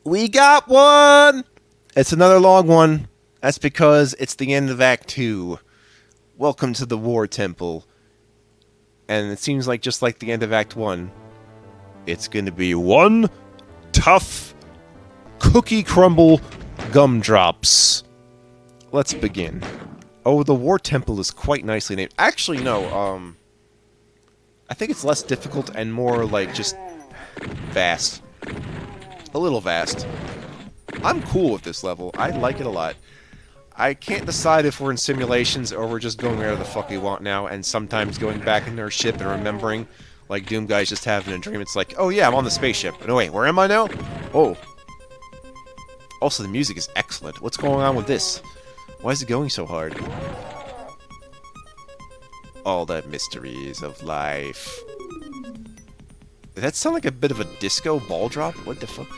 We got one! It's another long one. That's because it's the end of Act 2. Welcome to the War Temple. And it seems like just like the end of Act 1, it's gonna be one tough cookie crumble gumdrops. Let's begin. Oh, the War Temple is quite nicely named. Actually, no, I think it's less difficult and more, like, just vast. A little vast. I'm cool with this level. I like it a lot. I can't decide if we're in simulations or we're just going wherever the fuck we want now, and sometimes going back into our ship and remembering, like Doom Guy's just having a dream. It's like, oh yeah, I'm on the spaceship. No, wait, where am I now? Oh. Also, the music is excellent. What's going on with this? Why is it going so hard? All the mysteries of life. Does that sound like a bit of a disco ball drop? What the fuck?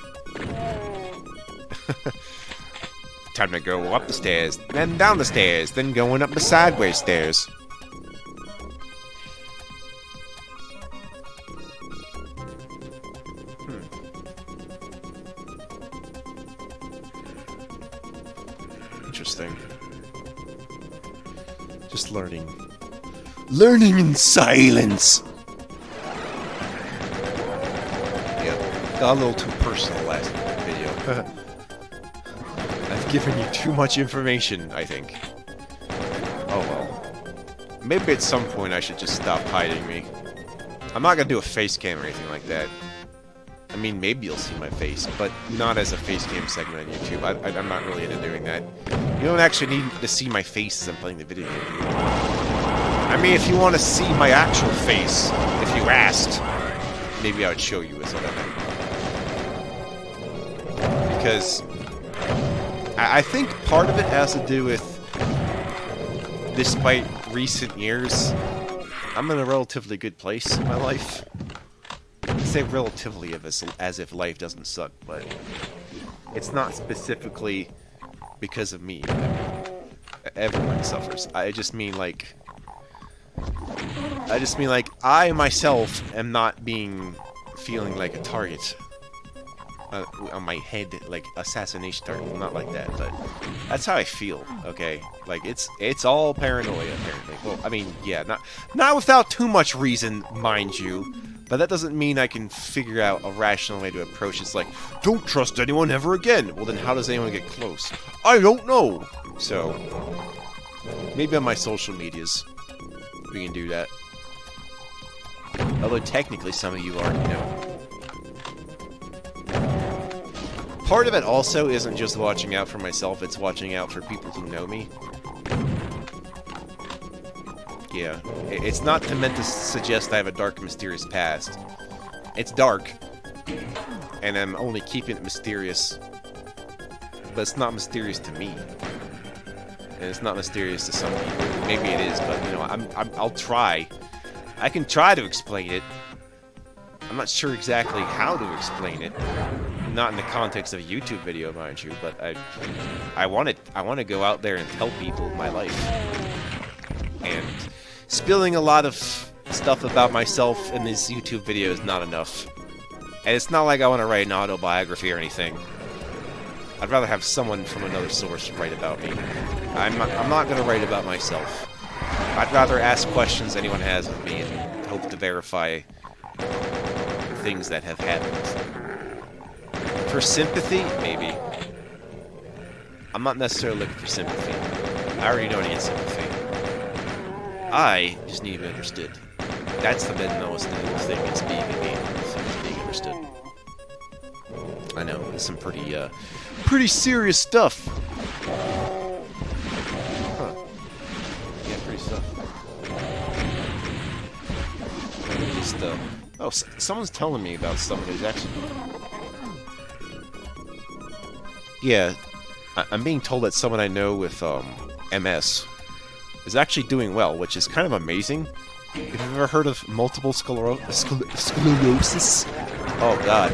Time to go up the stairs, then down the stairs, then going up the sideways stairs. Interesting. Just learning. Learning in silence! Yeah, got a little too personal last video. I've given you too much information, I think. Oh well. Maybe at some point I should just stop hiding me. I'm not gonna do a face cam or anything like that. I mean, maybe you'll see my face, but not as a face cam segment on YouTube. I'm not really into doing that. You don't actually need to see my face as I'm playing the video game. I mean, if you want to see my actual face, if you asked, maybe I would show you as what I meant. Because I think part of it has to do with, despite recent years, I'm in a relatively good place in my life. I say relatively as if life doesn't suck, but it's not specifically because of me. I mean, everyone suffers. I just mean like I myself am not feeling like a target on my head, like assassination target. Not like that, but that's how I feel. Okay, like it's all paranoia apparently. Well, I mean, yeah, not without too much reason, mind you. But that doesn't mean I can figure out a rational way to approach it. It's like, don't trust anyone ever again. Well, then how does anyone get close? I don't know. So, maybe on my social medias, we can do that. Although technically some of you already know. Part of it also isn't just watching out for myself, it's watching out for people who know me. Yeah, it's not meant to suggest I have a dark, mysterious past. It's dark, and I'm only keeping it mysterious, but it's not mysterious to me, and it's not mysterious to some people. Maybe it is, but you know, I'll try. I can try to explain it. I'm not sure exactly how to explain it. Not in the context of a YouTube video, mind you, but I want to go out there and tell people my life. And spilling a lot of stuff about myself in this YouTube video is not enough. And it's not like I want to write an autobiography or anything. I'd rather have someone from another source write about me. I'm not going to write about myself. I'd rather ask questions anyone has of me and hope to verify things that have happened. For sympathy, maybe. I'm not necessarily looking for sympathy. I already know I need sympathy. I just need to be understood. That's the most important thing, is being understood. I know, it's some pretty serious stuff. Huh. Yeah, pretty stuff. Just, oh, someone's telling me about someone who's actually... Yeah, I'm being told that someone I know with, MS is actually doing well, which is kind of amazing. Have you ever heard of multiple sclerosis? Oh god.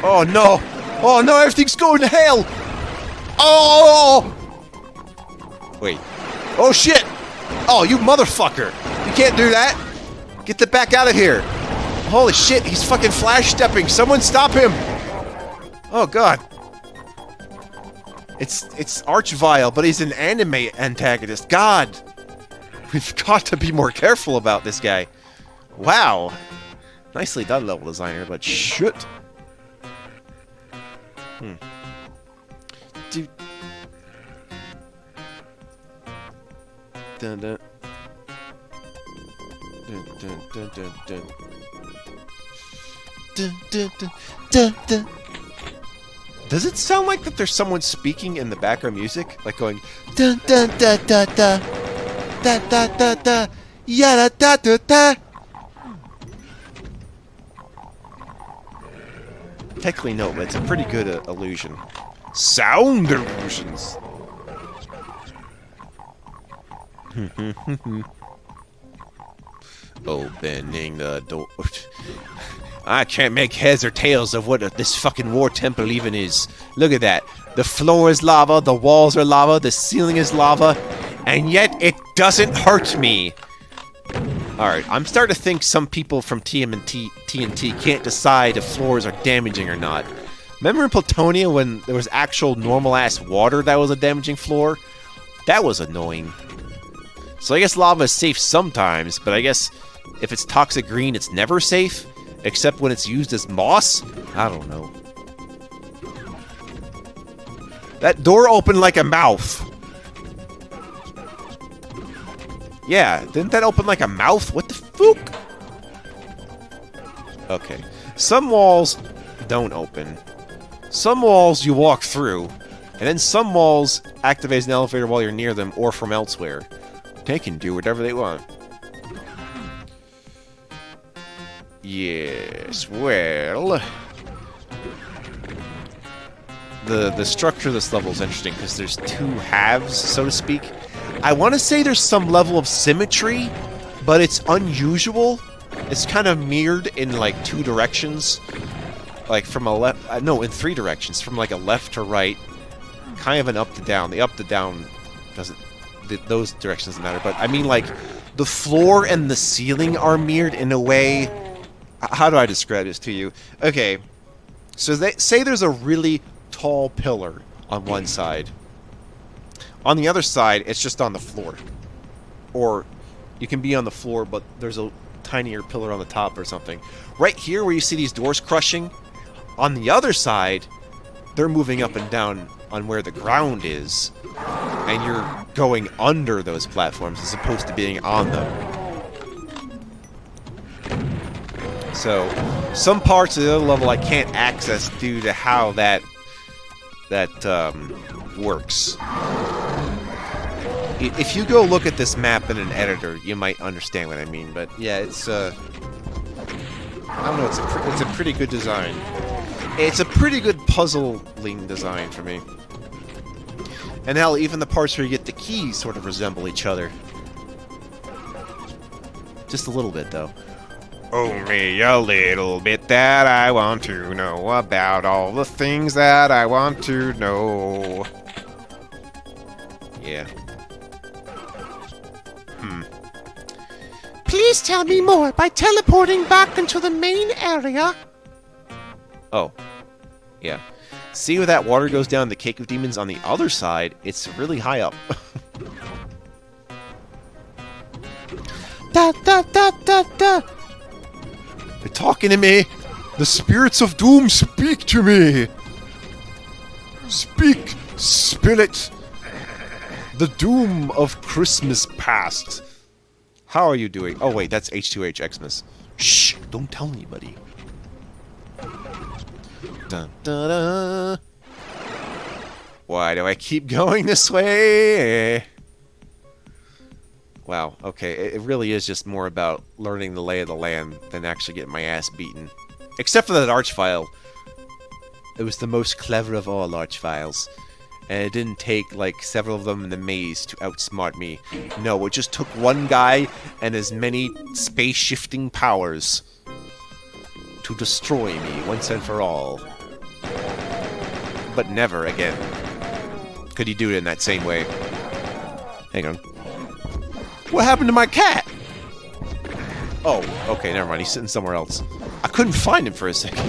Oh no! Oh no, everything's going to hell! Oh! Wait. Oh shit! Oh, you motherfucker! You can't do that! Get the back out of here! Holy shit, he's fucking flash stepping. Someone stop him. Oh god. It's Archvile, but he's an anime antagonist. God. We've got to be more careful about this guy. Wow. Nicely done, level designer, but shit. Dude. Dun dun. Dun dun dun dun dun. Dun dun dun dun dun. Does it sound like that there's someone speaking in the background music? Like going dun dun dun dun dun da da da da ya da da da. Technically no, but it's a pretty good illusion. Sound illusions. Opening the door. I can't make heads or tails of what this fucking war temple even is. Look at that. The floor is lava, the walls are lava, the ceiling is lava, and yet it doesn't hurt me. Alright, I'm starting to think some people from TMNT can't decide if floors are damaging or not. Remember in Platonia when there was actual normal-ass water that was a damaging floor? That was annoying. So I guess lava is safe sometimes, but I guess if it's toxic green, it's never safe? Except when it's used as moss? I don't know. That door opened like a mouth. Yeah, didn't that open like a mouth? What the fuck? Okay. Some walls don't open. Some walls you walk through. And then some walls activate as an elevator while you're near them or from elsewhere. They can do whatever they want. Yes, well... The structure of this level is interesting because there's two halves, so to speak. I want to say there's some level of symmetry, but it's unusual. It's kind of mirrored in like two directions. Like from a left... no, in three directions. From like a left to right. Kind of an up to down. The up to down doesn't... those directions doesn't matter. But I mean like the floor and the ceiling are mirrored in a way... How do I describe this to you? Okay, so they say there's a really tall pillar on one side. On the other side, it's just on the floor. Or you can be on the floor, but there's a tinier pillar on the top or something. Right here, where you see these doors crushing, on the other side, they're moving up and down on where the ground is. And you're going under those platforms as opposed to being on them. So, some parts of the other level I can't access due to how that works. If you go look at this map in an editor, you might understand what I mean. But yeah, it's I don't know. It's a pretty good design. It's a pretty good puzzling design for me. And hell, even the parts where you get the keys sort of resemble each other. Just a little bit, though. Only a little bit that I want to know about all the things that I want to know. Yeah. Please tell me more by teleporting back into the main area. Oh. Yeah. See where that water goes down the Cake of Demons on the other side? It's really high up. Da da da da da. They're talking to me! The spirits of doom speak to me! Speak, spirit! The doom of Christmas past. How are you doing? Oh wait, that's H2H Xmas. Shh! Don't tell anybody. Dun, dun, dun. Why do I keep going this way? Wow, okay, it really is just more about learning the lay of the land than actually getting my ass beaten. Except for that Archvile. It was the most clever of all Archviles. And it didn't take, like, several of them in the maze to outsmart me. No, it just took one guy and as many space-shifting powers to destroy me once and for all. But never again could he do it in that same way. Hang on. What happened to my cat? Oh, okay, never mind. He's sitting somewhere else. I couldn't find him for a second.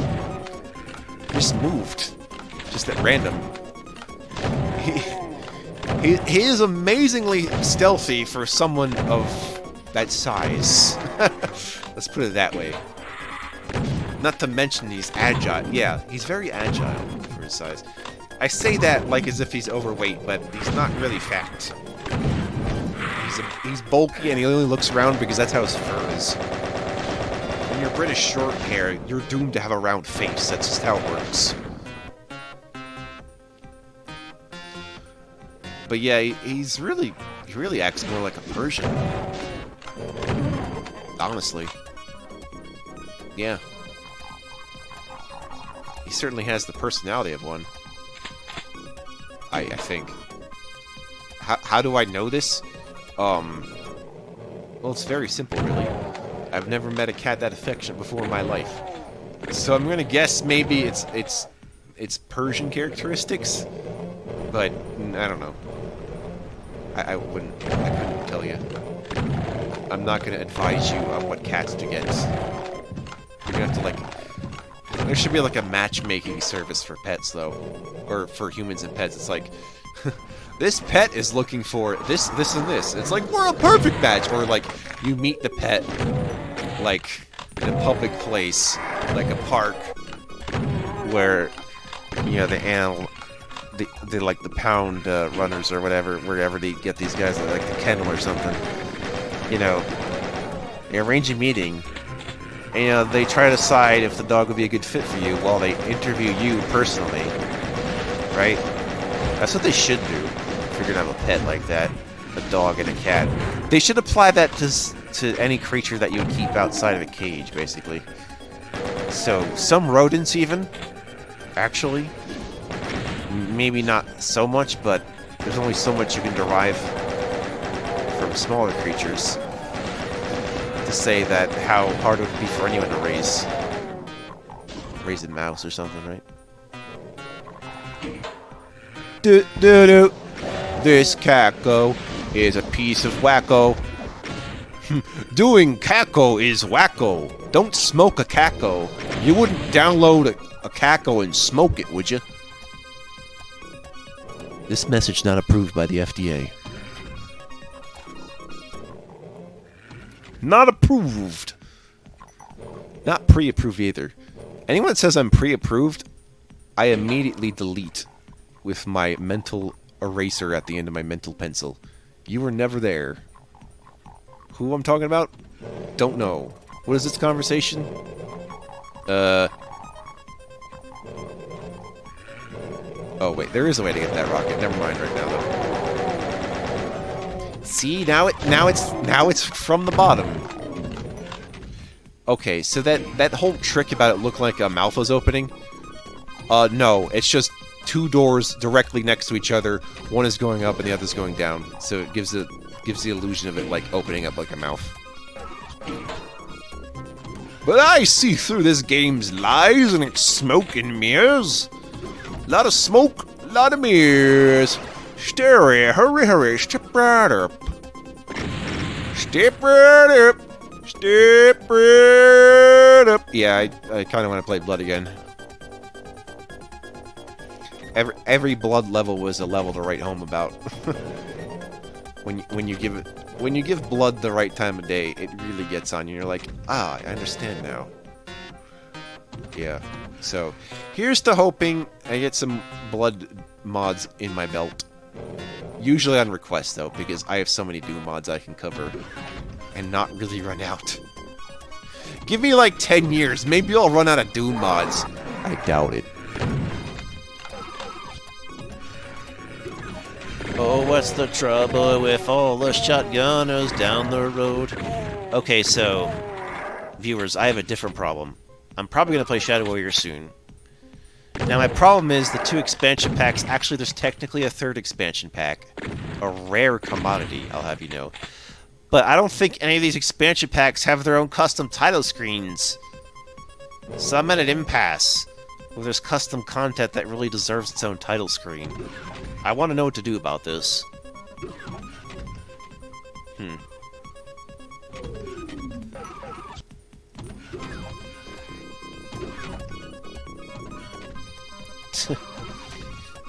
He just moved. Just at random. He is amazingly stealthy for someone of that size. Let's put it that way. Not to mention he's agile. Yeah, he's very agile for his size. I say that like as if he's overweight, but he's not really fat. He's bulky and he only looks around because that's how his fur is. When you're British short hair, you're doomed to have a round face. That's just how it works. But yeah, he really acts more like a Persian. Honestly. Yeah. He certainly has the personality of one. I think. How do I know this? Well, it's very simple, really. I've never met a cat that affectionate before in my life. So I'm gonna guess maybe it's Persian characteristics, but I don't know. I couldn't tell you. I'm not gonna advise you on what cats to get. You're gonna have to, like... There should be, like, a matchmaking service for pets, though. Or for humans and pets. It's like... This pet is looking for this, this, and this. It's like, we're a perfect match! Or, like, you meet the pet, like, in a public place, like a park, where, you know, the animal... The like the pound runners or whatever, wherever they get these guys, like the kennel or something. You know, they arrange a meeting, and you know, they try to decide if the dog would be a good fit for you while they interview you personally. Right? That's what they should do. If you're gonna have a pet like that, a dog and a cat, they should apply that to any creature that you would keep outside of a cage, basically. So some rodents, even, actually. Maybe not so much, but there's only so much you can derive from smaller creatures to say that how hard it would be for anyone to raise a mouse or something, right? Do-do-do. This caco is a piece of wacko. Doing caco is wacko. Don't smoke a caco. You wouldn't download a caco and smoke it, would you? This message not approved by the FDA. Not approved. Not pre-approved either. Anyone that says I'm pre-approved, I immediately delete with my mental eraser at the end of my mental pencil. You were never there. Who I'm talking about? Don't know. What is this conversation? Oh, wait, there is a way to get that rocket. Never mind right now, though. See, now it's from the bottom. Okay, so that whole trick about it looked like a mouth was opening. No, it's just two doors directly next to each other. One is going up and the other's going down. So it gives the illusion of it like opening up like a mouth. But I see through this game's lies and its smoke and mirrors. Lot of smoke, lot of mirrors. Hurry, hurry, step right up. Step right up. Step right up. Yeah, I kind of want to play Blood again. Every Blood level was a level to write home about. when you give Blood the right time of day, it really gets on you. You're like, I understand now. Yeah. So, here's to hoping I get some Blood mods in my belt. Usually on request, though, because I have so many Doom mods I can cover and not really run out. Give me like 10 years, maybe I'll run out of Doom mods. I doubt it. Oh, what's the trouble with all the shotgunners down the road? Okay, so, viewers, I have a different problem. I'm probably going to play Shadow Warrior soon. Now, my problem is the 2 expansion packs... Actually, there's technically a 3rd expansion pack. A rare commodity, I'll have you know. But I don't think any of these expansion packs have their own custom title screens. So I'm at an impasse, where there's custom content that really deserves its own title screen. I want to know what to do about this.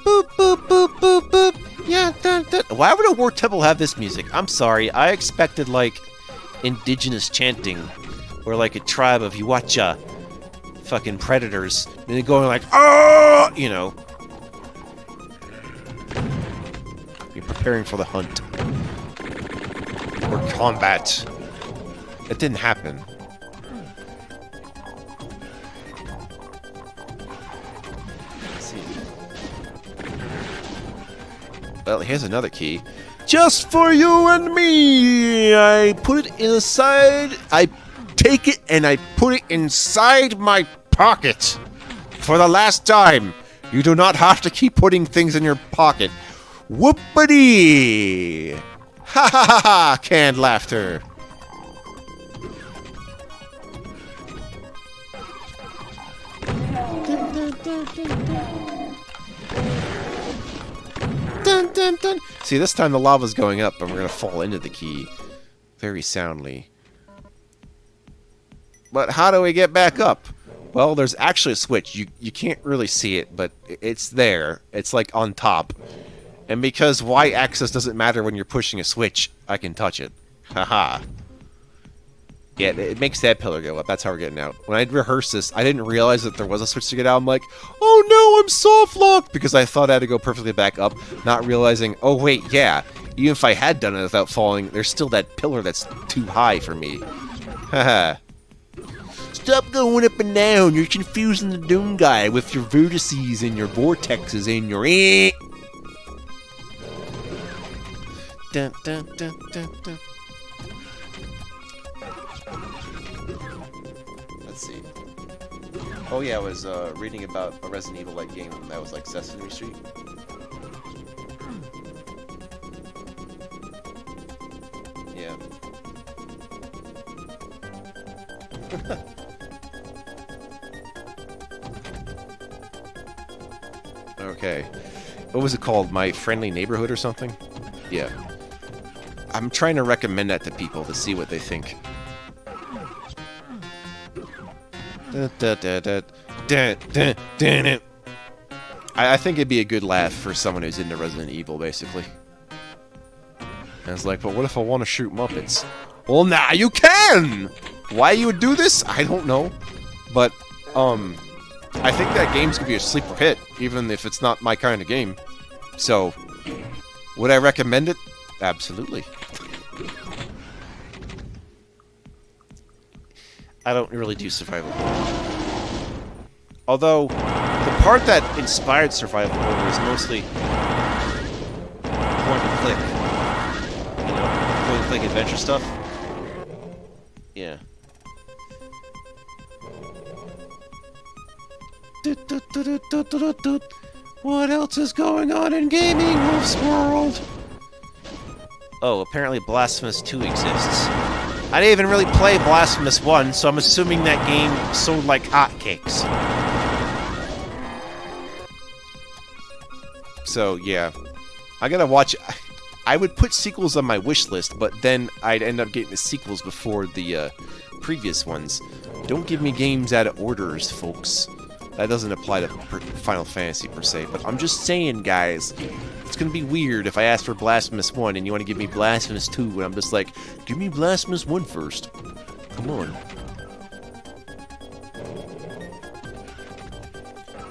Boop, boop, boop, boop, boop. Yeah, dun, dun. Why would a war temple have this music? I'm sorry. I expected, like, indigenous chanting. Or, like, a tribe of Yuacha fucking predators. And they're going like, oh! You know. You're preparing for the hunt. Or combat. It didn't happen. Well, here's another key. Just for you and me! I put it inside. I take it and I put it inside my pocket. For the last time. You do not have to keep putting things in your pocket. Whoopity! Ha ha ha ha! Canned laughter. Dun, dun, dun. See, this time the lava's going up, and we're gonna fall into the key very soundly. But how do we get back up? Well, there's actually a switch. You can't really see it, but it's there. It's like on top. And because Y-axis doesn't matter when you're pushing a switch, I can touch it. Haha. Yeah, it makes that pillar go up. That's how we're getting out. When I rehearsed this, I didn't realize that there was a switch to get out. I'm like, oh no, I'm soft locked! Because I thought I had to go perfectly back up, not realizing, oh wait, yeah. Even if I had done it without falling, there's still that pillar that's too high for me. Haha. Stop going up and down. You're confusing the Doom guy with your vertices and your vortexes and your Dun, dun, dun, dun, dun. Let's see. Oh yeah, I was reading about a Resident Evil-like game that was like Sesame Street. Yeah. Okay. What was it called? My Friendly Neighborhood or something? Yeah. I'm trying to recommend that to people to see what they think. I think it'd be a good laugh for someone who's into Resident Evil, basically. And it's like, but what if I want to shoot Muppets? Well, now you can! Why you would do this? I don't know. But, I think that game's gonna be a sleeper hit, even if it's not my kind of game. So, would I recommend it? Absolutely. I don't really do survival horror. Although, the part that inspired survival horror is mostly point and click. You know, point and click adventure stuff. Yeah. What else is going on in gaming, Wolf's World? Oh, apparently Blasphemous 2 exists. I didn't even really play Blasphemous 1, so I'm assuming that game sold like hotcakes. So, yeah. I gotta watch... I would put sequels on my wish list, but then I'd end up getting the sequels before the previous ones. Don't give me games out of orders, folks. That doesn't apply to Final Fantasy per se, but I'm just saying, guys, it's gonna be weird if I ask for Blasphemous 1 and you want to give me Blasphemous 2, and I'm just like, give me Blasphemous 1 first. Come on.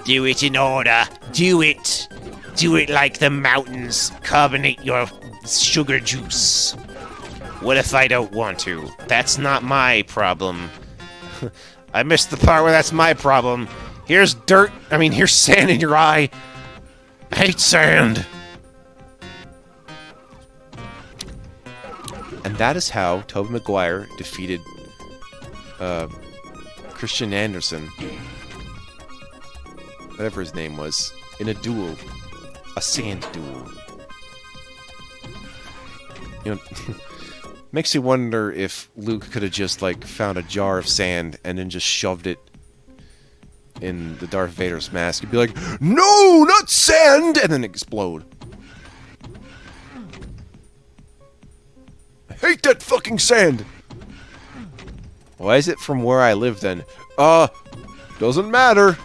Do it in order. Do it. Do it like the mountains. Carbonate your sugar juice. What if I don't want to? That's not my problem. I missed the part where that's my problem. Here's dirt. Here's sand in your eye. I hate sand. And that is how Tobey Maguire defeated Christian Anderson, whatever his name was, in a duel. A sand duel. You know, makes you wonder if Luke could have just, like, found a jar of sand and then just shoved it in the Darth Vader's mask. He'd be like, no, not sand! And then explode. I hate that fucking sand! Why is it from where I live then? Doesn't matter.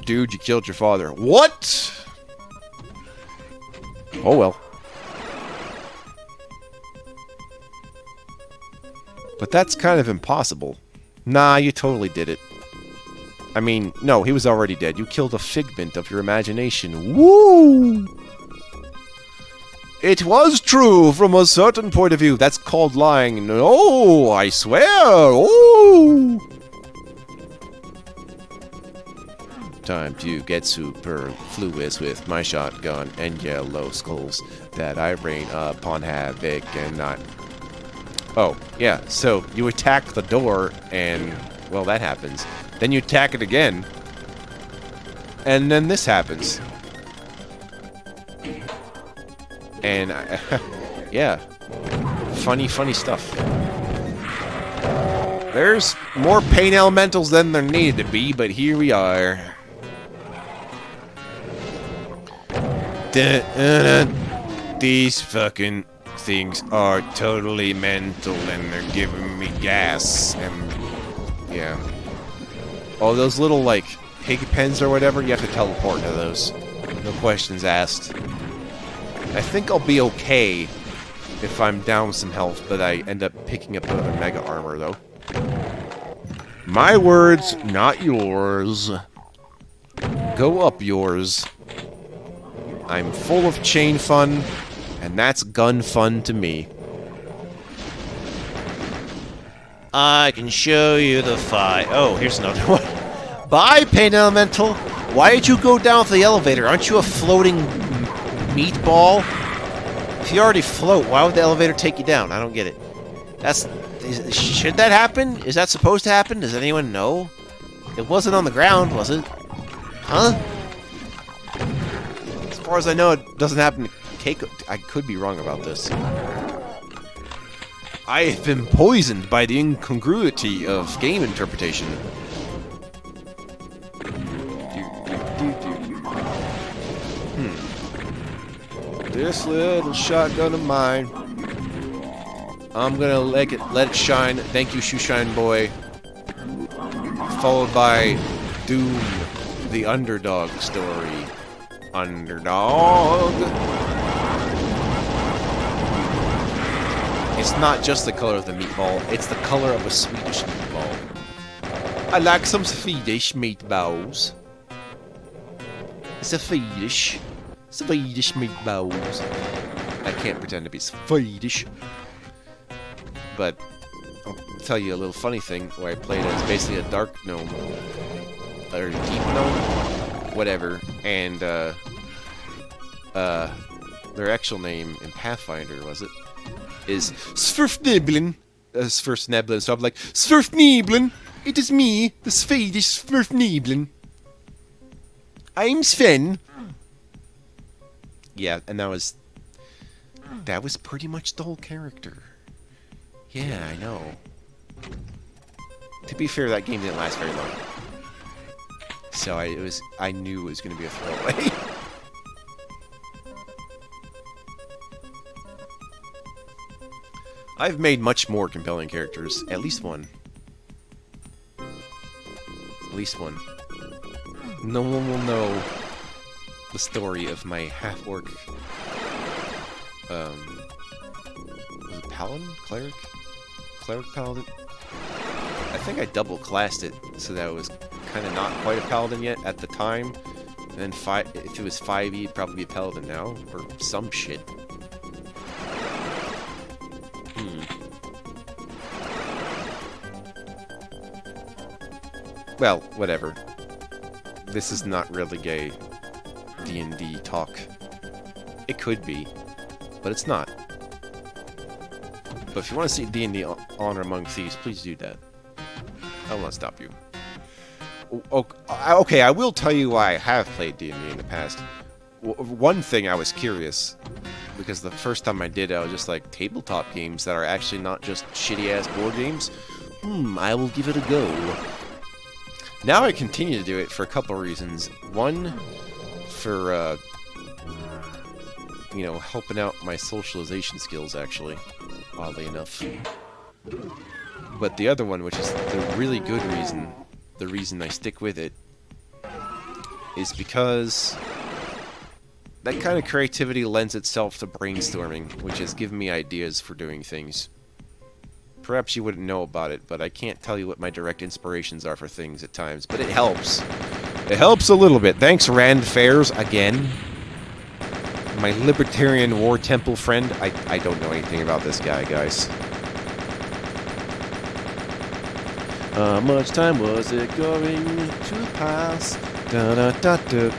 dude, you killed your father. What? Oh well. But that's kind of impossible. Nah, you totally did it. I mean, no, he was already dead. You killed a figment of your imagination. Woo! It was true from a certain point of view. That's called lying. No, I swear. Oh! Time to get superfluous with my shotgun and yellow skulls that I rain upon havoc and not... Oh, yeah, so you attack the door and, well, that happens. Then you attack it again, and then this happens. And, yeah, funny stuff. There's more pain elementals than there needed to be, but here we are. These fucking things are totally mental and they're giving me gas and yeah. Oh, those little like pig pens or whatever, you have to teleport to those. No questions asked. I think I'll be okay if I'm down some health, but I end up picking up another mega armor though. My words, not yours. Go up yours. I'm full of chain fun, and that's gun fun to me. I can show you the fight. Oh, here's another one. Bye, Pain Elemental. Why did you go down with the elevator? Aren't you a floating meatball? If you already float, why would the elevator take you down? I don't get it. Should that happen? Is that supposed to happen? Does anyone know? It wasn't on the ground, was it? Huh? As far as I know, it doesn't happen to Keiko. I could be wrong about this. I have been poisoned by the incongruity of game interpretation. This little shotgun of mine, I'm gonna let it shine. Thank you, Shoeshine Boy. Followed by Doom, the underdog story. Underdog. It's not just the color of the meatball, it's the color of a Swedish meatball. I like some Swedish meatballs. Swedish meatballs. I can't pretend to be Swedish. But I'll tell you a little funny thing where I played as basically a dark gnome. Or deep gnome? Whatever. And their actual name in Pathfinder, was it? Is Sverfneblin. Sverfneblin. So I'm like, Sverfneblin! It is me, the Swedish Sverfneblin. I'm Sven. Yeah, and that was pretty much the whole character. Yeah, I know. To be fair, that game didn't last very long. So I knew it was going to be a throwaway. I've made much more compelling characters. At least one. At least one. No one will know the story of my half-orc... was it Paladin? Cleric? Cleric Paladin? I think I double-classed it, so that it was kind of not quite a Paladin yet at the time. And then if it was 5e, it'd probably be a Paladin now, or some shit. Well, whatever. This is not really gay D&D talk. It could be, but it's not. But if you want to see D&D Honor Among Thieves, please do that. I will not stop you. Okay, I will tell you why I have played D&D in the past. One thing I was curious, because the first time I did it, I was just like, tabletop games that are actually not just shitty-ass board games? I will give it a go. Now I continue to do it for a couple reasons. One, for, you know, helping out my socialization skills, actually, oddly enough. But the other one, which is the really good reason, the reason I stick with it, is because that kind of creativity lends itself to brainstorming, which has given me ideas for doing things. Perhaps you wouldn't know about it, but I can't tell you what my direct inspirations are for things at times, but it helps. It helps a little bit. Thanks, Rand Fairs, again. My Libertarian War Temple friend. I don't know anything about this guy, guys. How much time was it going to pass? Da da da da.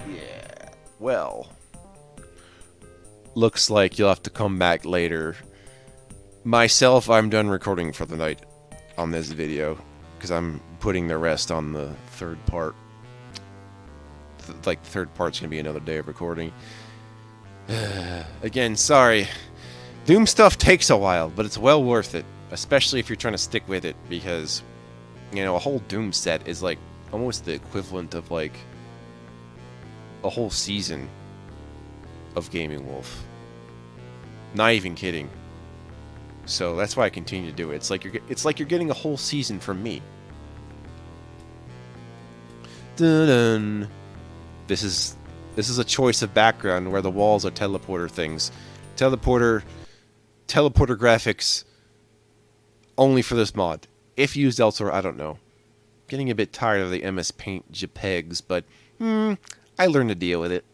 Yeah. Well, looks like you'll have to come back later. Myself, I'm done recording for the night on this video because I'm putting the rest on the third part. Like, the third part's gonna be another day of recording. Again, sorry. Doom stuff takes a while, but it's well worth it, especially if you're trying to stick with it, because, you know, a whole Doom set is like almost the equivalent of like a whole season of Gaming Wolf. Not even kidding. So that's why I continue to do it. It's like you're getting a whole season from me. Dun-dun. This is a choice of background where the walls are teleporter things. Teleporter graphics only for this mod. If used elsewhere, I don't know. Getting a bit tired of the MS Paint JPEGs, but I learned to deal with it.